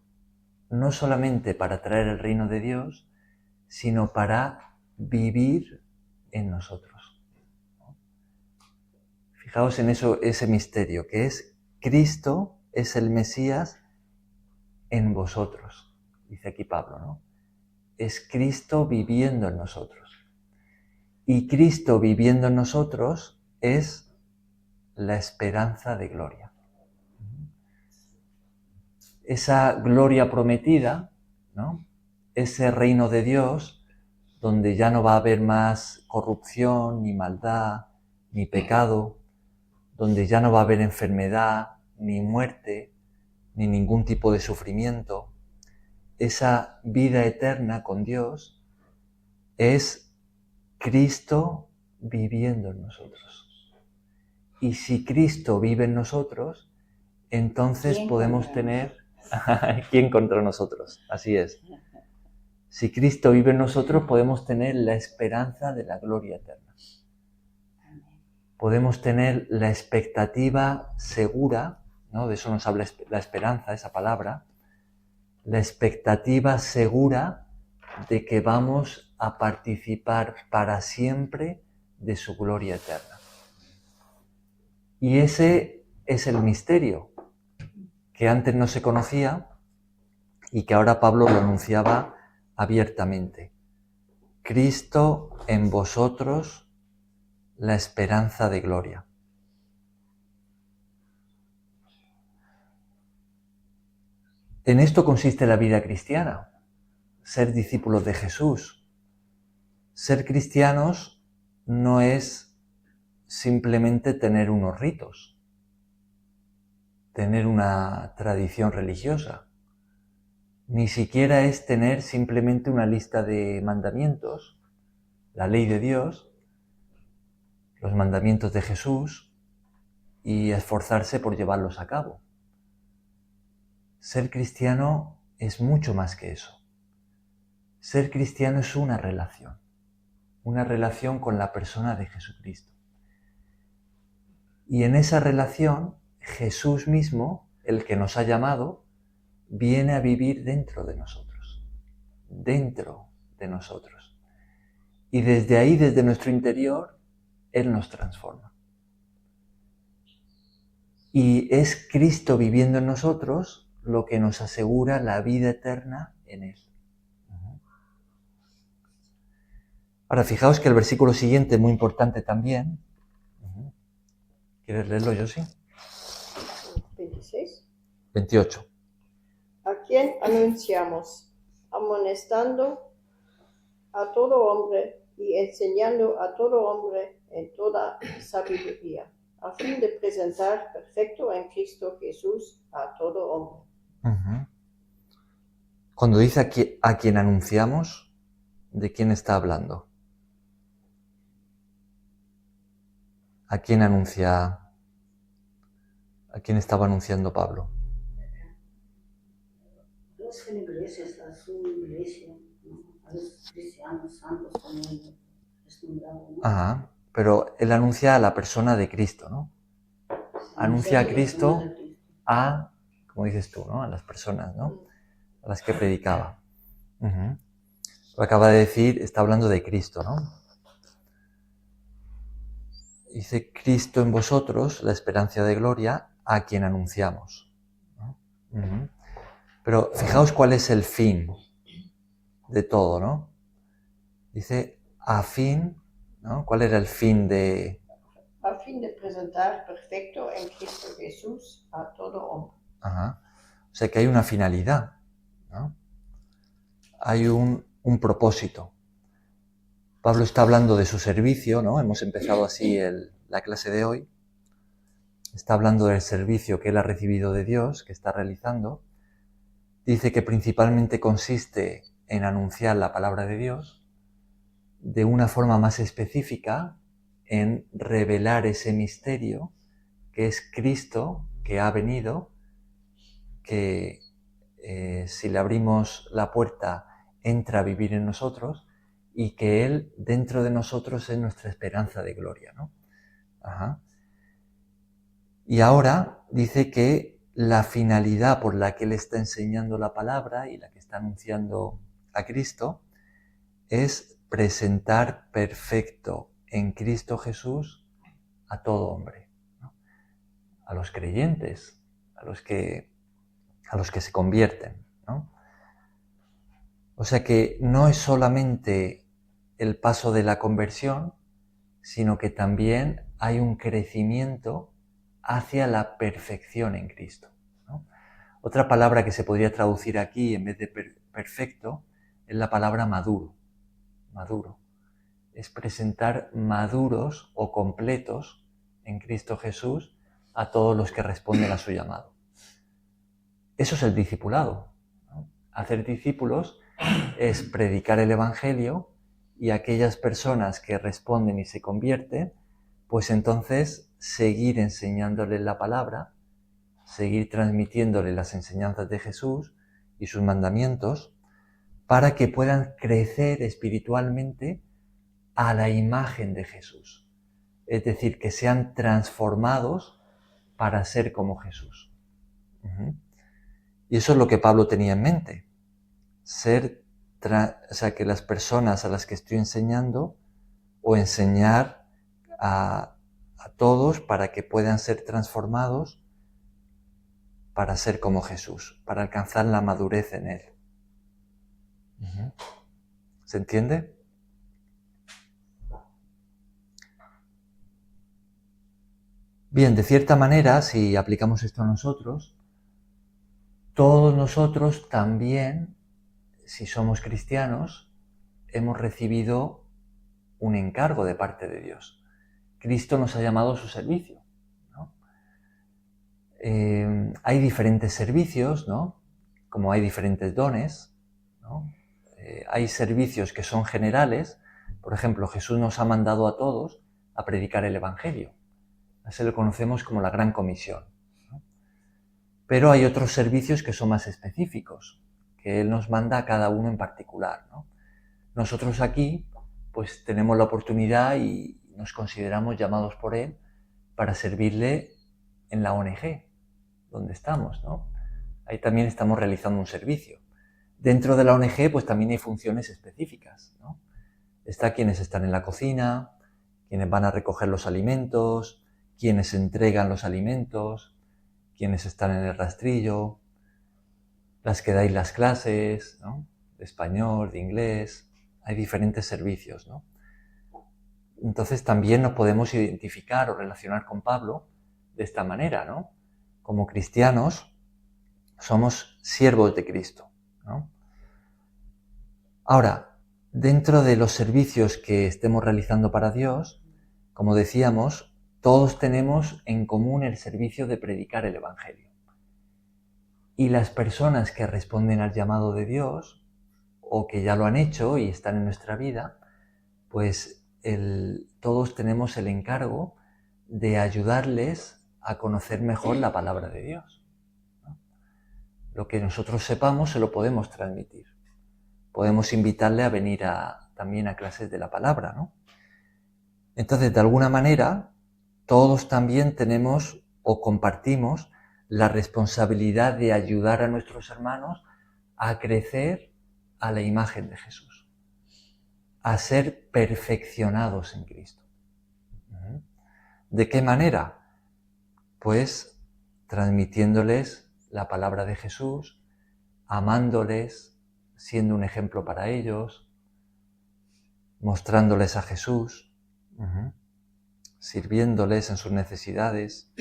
no solamente para traer el reino de Dios, sino para vivir en nosotros. Fijaos en eso, ese misterio, que es Cristo, es el Mesías en vosotros, dice aquí Pablo, ¿no? Es Cristo viviendo en nosotros. Y Cristo viviendo en nosotros es la esperanza de gloria. Esa gloria prometida, ¿no? Ese reino de Dios donde ya no va a haber más corrupción, ni maldad, ni pecado, donde ya no va a haber enfermedad, ni muerte, ni ningún tipo de sufrimiento. Esa vida eterna con Dios es Cristo viviendo en nosotros. Y si Cristo vive en nosotros, entonces podemos tener... ¿Quién contra nosotros? Así es. Si Cristo vive en nosotros, podemos tener la esperanza de la gloria eterna. Podemos tener la expectativa segura, ¿no? De eso nos habla la esperanza, esa palabra, la expectativa segura de que vamos a participar para siempre de su gloria eterna. Y ese es el misterio que antes no se conocía y que ahora Pablo lo anunciaba abiertamente. Cristo en vosotros, la esperanza de gloria. En esto consiste la vida cristiana, ser discípulos de Jesús. Ser cristianos no es simplemente tener unos ritos, tener una tradición religiosa, ni siquiera es tener simplemente una lista de mandamientos, la ley de Dios, los mandamientos de Jesús y esforzarse por llevarlos a cabo. Ser cristiano es mucho más que eso. Ser cristiano es una relación con la persona de Jesucristo. Y en esa relación, Jesús mismo, el que nos ha llamado, viene a vivir dentro de nosotros. Y desde ahí, desde nuestro interior, Él nos transforma. Y es Cristo viviendo en nosotros lo que nos asegura la vida eterna en Él. Ahora, fijaos que el versículo siguiente es muy importante también. ¿Quieres leerlo, Josi? 26. 28. ¿A quién anunciamos? Amonestando a todo hombre y enseñando a todo hombre en toda sabiduría, a fin de presentar perfecto en Cristo Jesús a todo hombre. Cuando dice a quien anunciamos, ¿de quién está hablando? ¿A quién estaba anunciando Pablo? Los feligreses, a su iglesia, ¿no? A los cristianos santos también es nombrado, ¿no? Ajá, pero él anuncia a la persona de Cristo, ¿no? Anuncia a Cristo a, como dices tú, ¿no? A las personas, ¿no? A las que predicaba. Lo acaba de decir, está hablando de Cristo, ¿no? Dice Cristo en vosotros, la esperanza de gloria, a quien anunciamos, ¿no? Pero fijaos cuál es el fin de todo, ¿no? Dice a fin, ¿no? ¿Cuál era el fin de...? A fin de presentar perfecto en Cristo Jesús a todo hombre. Ajá. O sea que hay una finalidad, ¿no? Hay un propósito. Pablo está hablando de su servicio, ¿no? Hemos empezado así la clase de hoy. Está hablando del servicio que él ha recibido de Dios, que está realizando. Dice que principalmente consiste en anunciar la palabra de Dios de una forma más específica, en revelar ese misterio que es Cristo, que ha venido, que si le abrimos la puerta entra a vivir en nosotros y que Él dentro de nosotros es nuestra esperanza de gloria, ¿no? Ajá. Y ahora dice que la finalidad por la que Él está enseñando la palabra y la que está anunciando a Cristo es presentar perfecto en Cristo Jesús a todo hombre, ¿no? A los creyentes, a los que se convierten, ¿no? O sea que no es solamente el paso de la conversión, sino que también hay un crecimiento hacia la perfección en Cristo, ¿no? Otra palabra que se podría traducir aquí en vez de perfecto es la palabra maduro. Maduro. Es presentar maduros o completos en Cristo Jesús a todos los que responden a su llamado. Eso es el discipulado, ¿no? Hacer discípulos es predicar el Evangelio y aquellas personas que responden y se convierten, pues entonces seguir enseñándoles la palabra, seguir transmitiéndoles las enseñanzas de Jesús y sus mandamientos para que puedan crecer espiritualmente a la imagen de Jesús. Es decir, que sean transformados para ser como Jesús. Y eso es lo que Pablo tenía en mente. O sea, que las personas a las que estoy enseñando o enseñar a todos para que puedan ser transformados para ser como Jesús, para alcanzar la madurez en Él. ¿Se entiende? Bien, de cierta manera, si aplicamos esto a nosotros, todos nosotros también, si somos cristianos, hemos recibido un encargo de parte de Dios. Cristo nos ha llamado a su servicio, ¿no? Hay diferentes servicios, ¿no? Como hay diferentes dones, ¿no? Hay servicios que son generales. Por ejemplo, Jesús nos ha mandado a todos a predicar el Evangelio. A eso lo conocemos como la Gran Comisión, ¿no? Pero hay otros servicios que son más específicos, que Él nos manda a cada uno en particular, ¿no? Nosotros aquí pues tenemos la oportunidad y nos consideramos llamados por Él para servirle en la ONG, donde estamos, ¿no? Ahí también estamos realizando un servicio. Dentro de la ONG pues también hay funciones específicas, ¿no? Está quienes están en la cocina, quienes van a recoger los alimentos, quienes entregan los alimentos, quienes están en el rastrillo, las que dais las clases, ¿no? De español, de inglés. Hay diferentes servicios, ¿no? Entonces también nos podemos identificar o relacionar con Pablo de esta manera, ¿no? Como cristianos somos siervos de Cristo, ¿no? Ahora, dentro de los servicios que estemos realizando para Dios, como decíamos, todos tenemos en común el servicio de predicar el Evangelio. Y las personas que responden al llamado de Dios, o que ya lo han hecho y están en nuestra vida, pues todos tenemos el encargo de ayudarles a conocer mejor la palabra de Dios, ¿no? Lo que nosotros sepamos se lo podemos transmitir. Podemos invitarle a venir también a clases de la palabra, ¿no? Entonces, de alguna manera, todos también tenemos o compartimos la responsabilidad de ayudar a nuestros hermanos a crecer a la imagen de Jesús, a ser perfeccionados en Cristo. ¿De qué manera? Pues transmitiéndoles la palabra de Jesús, amándoles, siendo un ejemplo para ellos, mostrándoles a Jesús, sirviéndoles en sus necesidades.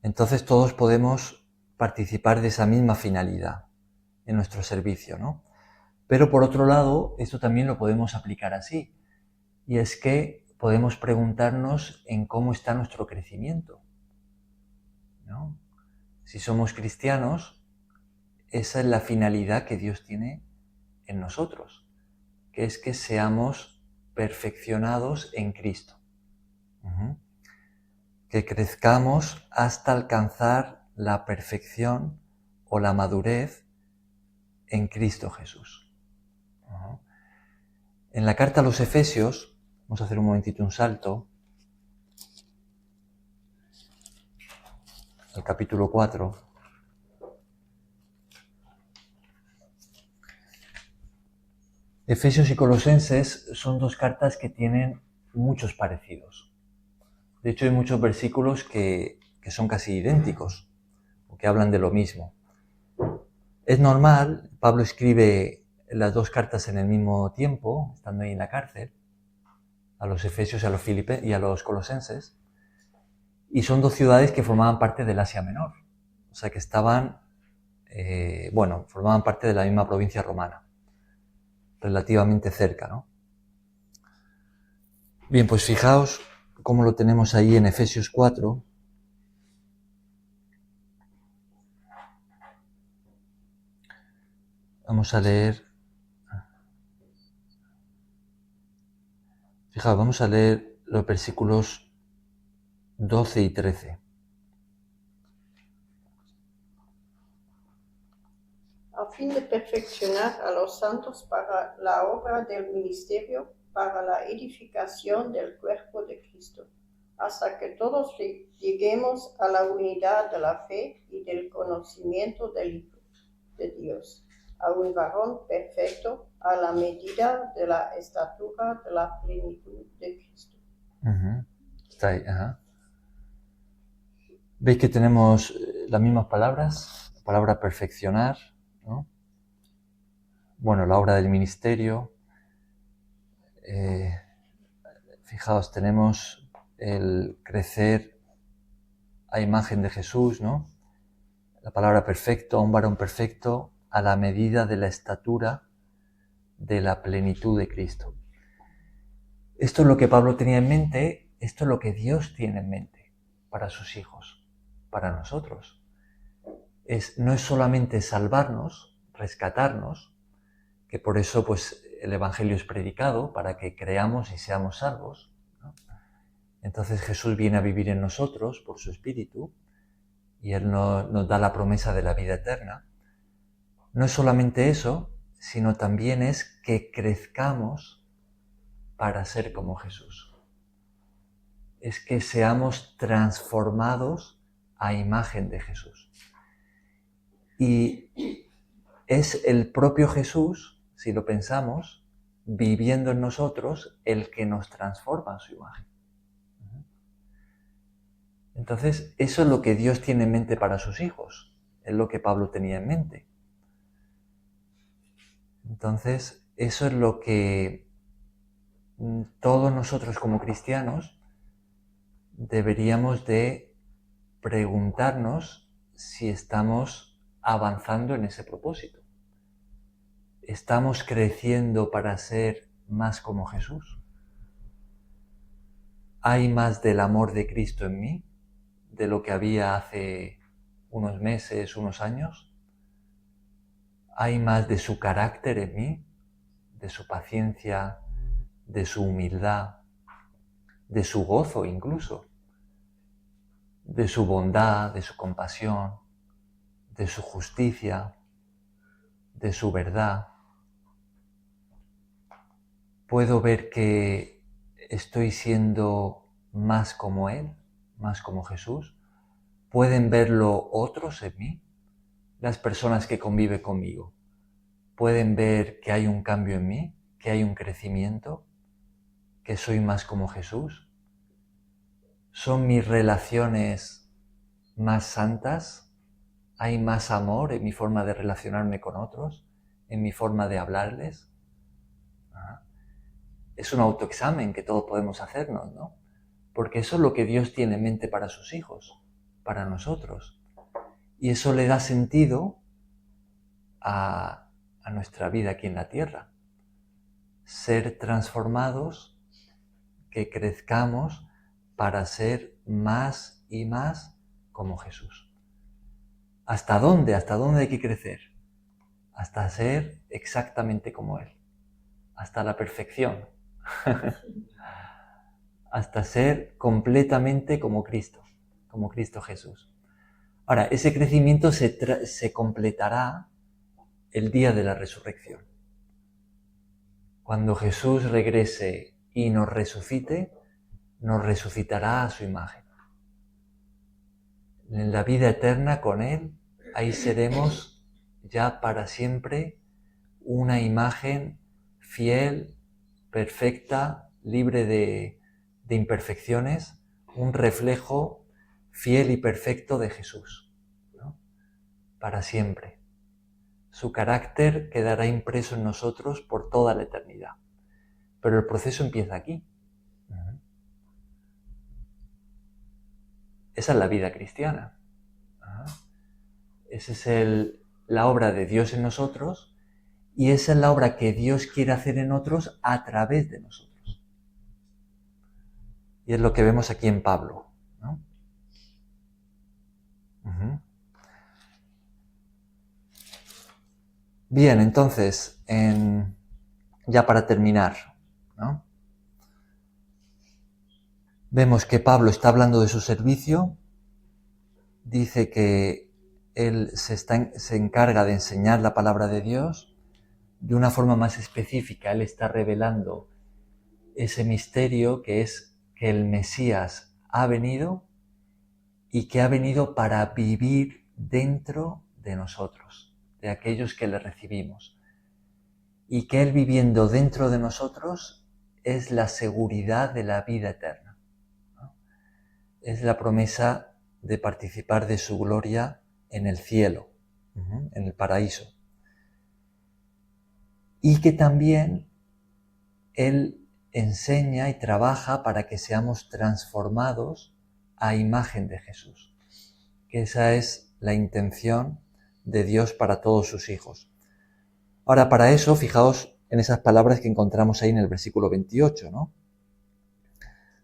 Entonces todos podemos participar de esa misma finalidad en nuestro servicio, ¿no? Pero por otro lado, esto también lo podemos aplicar así, y es que podemos preguntarnos en cómo está nuestro crecimiento, ¿no? Si somos cristianos, esa es la finalidad que Dios tiene en nosotros, que es que seamos perfeccionados en Cristo. Que crezcamos hasta alcanzar la perfección o la madurez en Cristo Jesús. En la carta a los Efesios, vamos a hacer un momentito un salto, al capítulo 4. Efesios y Colosenses son dos cartas que tienen muchos parecidos. De hecho, hay muchos versículos que son casi idénticos, o que hablan de lo mismo. Es normal, Pablo escribe las dos cartas en el mismo tiempo, estando ahí en la cárcel, a los Efesios y a los Colosenses, y son dos ciudades que formaban parte del Asia Menor, o sea que estaban, formaban parte de la misma provincia romana, relativamente cerca, ¿no? Bien, pues fijaos cómo lo tenemos ahí en Efesios 4. Vamos a leer. Fijaos, vamos a leer los versículos 12 y 13. A fin de perfeccionar a los santos para la obra del ministerio, para la edificación del cuerpo de Cristo, hasta que todos lleguemos a la unidad de la fe y del conocimiento de Dios, a un varón perfecto, a la medida de la estatura de la plenitud de Cristo. Está ahí, ¿Veis que tenemos las mismas palabras? La palabra perfeccionar, ¿no? Bueno, la obra del ministerio. Fijaos, tenemos el crecer a imagen de Jesús, ¿no? La palabra perfecto, un varón perfecto, a la medida de la estatura de la plenitud de Cristo. Esto es lo que Pablo tenía en mente, esto es lo que Dios tiene en mente para sus hijos, para nosotros. No es solamente salvarnos, rescatarnos, que por eso pues el Evangelio es predicado, para que creamos y seamos salvos, ¿no? Entonces Jesús viene a vivir en nosotros por su Espíritu y Él nos da la promesa de la vida eterna. No es solamente eso, sino también es que crezcamos para ser como Jesús. Es que seamos transformados a imagen de Jesús. Y es el propio Jesús, si lo pensamos, viviendo en nosotros, el que nos transforma a su imagen. Entonces, eso es lo que Dios tiene en mente para sus hijos, es lo que Pablo tenía en mente. Entonces, eso es lo que todos nosotros como cristianos deberíamos de preguntarnos si estamos avanzando en ese propósito. ¿Estamos creciendo para ser más como Jesús? ¿Hay más del amor de Cristo en mí de lo que había hace unos meses, unos años? ¿Hay más de su carácter en mí, de su paciencia, de su humildad, de su gozo incluso, de su bondad, de su compasión, de su justicia, de su verdad? ¿Puedo ver que estoy siendo más como Él, más como Jesús? ¿Pueden verlo otros en mí? Las personas que conviven conmigo, ¿pueden ver que hay un cambio en mí, que hay un crecimiento, que soy más como Jesús? ¿Son mis relaciones más santas? ¿Hay más amor en mi forma de relacionarme con otros, en mi forma de hablarles? Es un autoexamen que todos podemos hacernos, ¿no? Porque eso es lo que Dios tiene en mente para sus hijos, para nosotros. Y eso le da sentido a a nuestra vida aquí en la tierra. Ser transformados, que crezcamos para ser más y más como Jesús. ¿Hasta dónde? ¿Hasta dónde hay que crecer? Hasta ser exactamente como Él. Hasta la perfección. Hasta ser completamente como Cristo Jesús. Ahora, ese crecimiento se completará el día de la resurrección. Cuando Jesús regrese y nos resucite, nos resucitará a su imagen. En la vida eterna con Él, ahí seremos ya para siempre una imagen fiel, perfecta, libre de imperfecciones, un reflejo fiel y perfecto de Jesús, ¿no? Para siempre. Su carácter quedará impreso en nosotros por toda la eternidad. Pero el proceso empieza aquí. Esa es la vida cristiana. Esa es la obra de Dios en nosotros y esa es la obra que Dios quiere hacer en otros a través de nosotros. Y es lo que vemos aquí en Pablo, ¿no? Bien, entonces, ya para terminar, ¿no? Vemos que Pablo está hablando de su servicio, dice que él se encarga de enseñar la palabra de Dios de una forma más específica. Él está revelando ese misterio que es que el Mesías ha venido y que ha venido para vivir dentro de nosotros, de aquellos que le recibimos. Y que Él viviendo dentro de nosotros es la seguridad de la vida eterna, ¿no? Es la promesa de participar de su gloria en el cielo, en el paraíso. Y que también Él enseña y trabaja para que seamos transformados a imagen de Jesús. Que esa es la intención de Dios para todos sus hijos. Ahora, para eso, fijaos en esas palabras que encontramos ahí en el versículo 28, ¿no?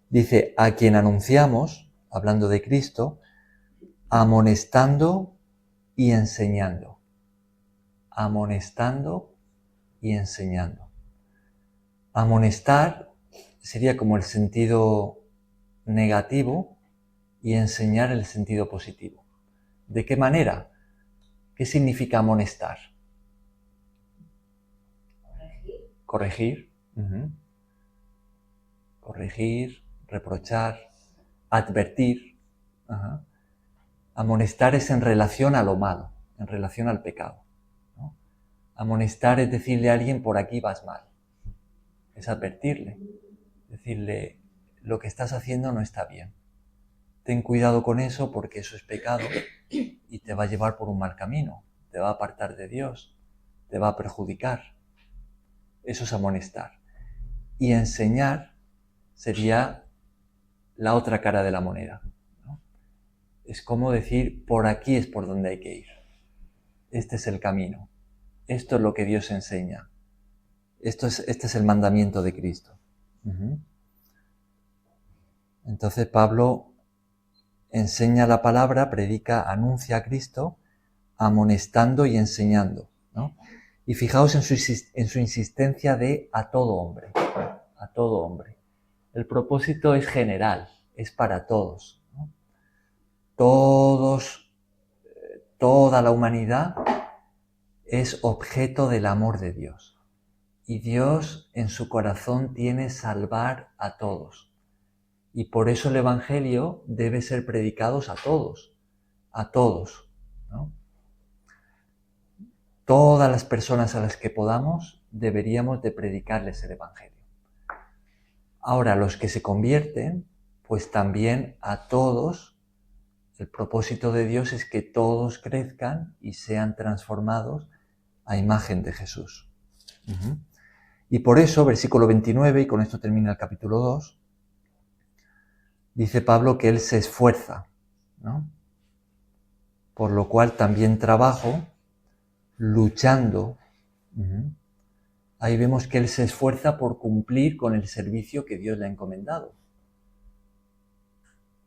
Dice, a quien anunciamos, hablando de Cristo, amonestando y enseñando. Amonestando y enseñando. Amonestar sería como el sentido negativo y enseñar el sentido positivo. ¿De qué manera? ¿Qué significa amonestar? Corregir. Corregir, reprochar, advertir. Amonestar es en relación a lo malo, en relación al pecado, ¿no? Amonestar es decirle a alguien, por aquí vas mal. Es advertirle, decirle, lo que estás haciendo no está bien. Ten cuidado con eso porque eso es pecado y te va a llevar por un mal camino, te va a apartar de Dios, te va a perjudicar. Eso es amonestar. Y enseñar sería la otra cara de la moneda, ¿no? Es como decir, por aquí es por donde hay que ir. Este es el camino. Esto es lo que Dios enseña. Este es el mandamiento de Cristo. Entonces Pablo enseña la palabra, predica, anuncia a Cristo, amonestando y enseñando, ¿no? Y fijaos en su insistencia de a todo hombre, a todo hombre. El propósito es general, es para todos, ¿no? Toda la humanidad es objeto del amor de Dios. Y Dios en su corazón tiene salvar a todos. Y por eso el Evangelio debe ser predicado a todos, ¿no? Todas las personas a las que podamos deberíamos de predicarles el Evangelio. Ahora, los que se convierten, pues también a todos, el propósito de Dios es que todos crezcan y sean transformados a imagen de Jesús. Y por eso, versículo 29, y con esto termina el capítulo 2, dice Pablo que él se esfuerza, ¿no? Por lo cual también trabajo luchando Ahí vemos que él se esfuerza por cumplir con el servicio que Dios le ha encomendado,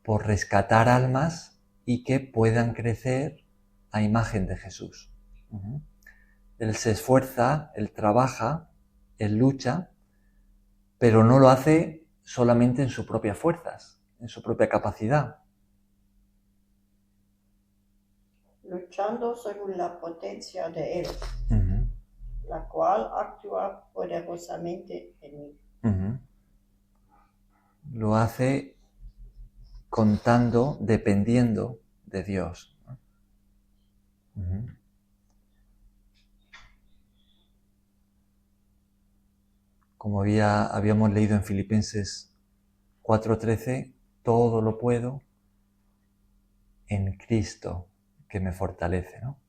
por rescatar almas y que puedan crecer a imagen de Jesús. Él se esfuerza, él trabaja, él lucha, pero no lo hace solamente en sus propias fuerzas, en su propia capacidad. Luchando según la potencia de Él, la cual actúa poderosamente en mí. Lo hace contando, dependiendo de Dios. Como habíamos leído en Filipenses 4:13, todo lo puedo en Cristo que me fortalece, ¿no?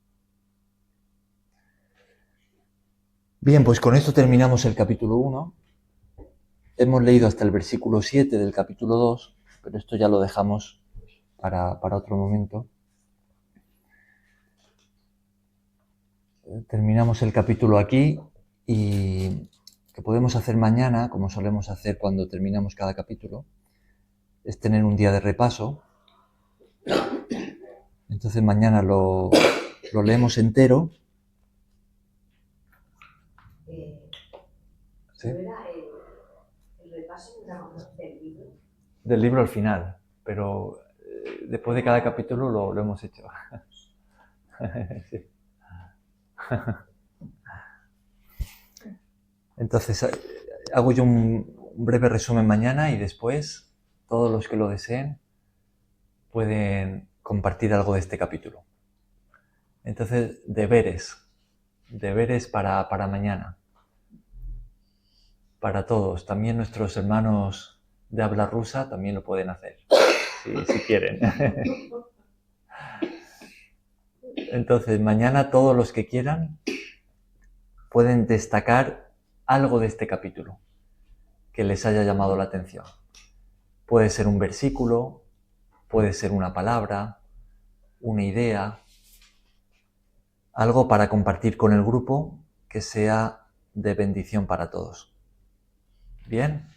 Bien, pues con esto terminamos el capítulo 1. Hemos leído hasta el versículo 7 del capítulo 2, pero esto ya lo dejamos para otro momento. Terminamos el capítulo aquí y que podemos hacer mañana, como solemos hacer cuando terminamos cada capítulo, es tener un día de repaso. Entonces mañana lo leemos entero. ¿Sí? ¿Era el repaso del libro? Del libro al final, pero después de cada capítulo lo hemos hecho. Sí. Entonces hago yo un breve resumen mañana y después todos los que lo deseen pueden compartir algo de este capítulo. Entonces, deberes para mañana, para todos. También nuestros hermanos de habla rusa también lo pueden hacer, si quieren. Entonces, mañana todos los que quieran pueden destacar algo de este capítulo que les haya llamado la atención. Puede ser un versículo, puede ser una palabra, una idea, algo para compartir con el grupo que sea de bendición para todos. ¿Bien?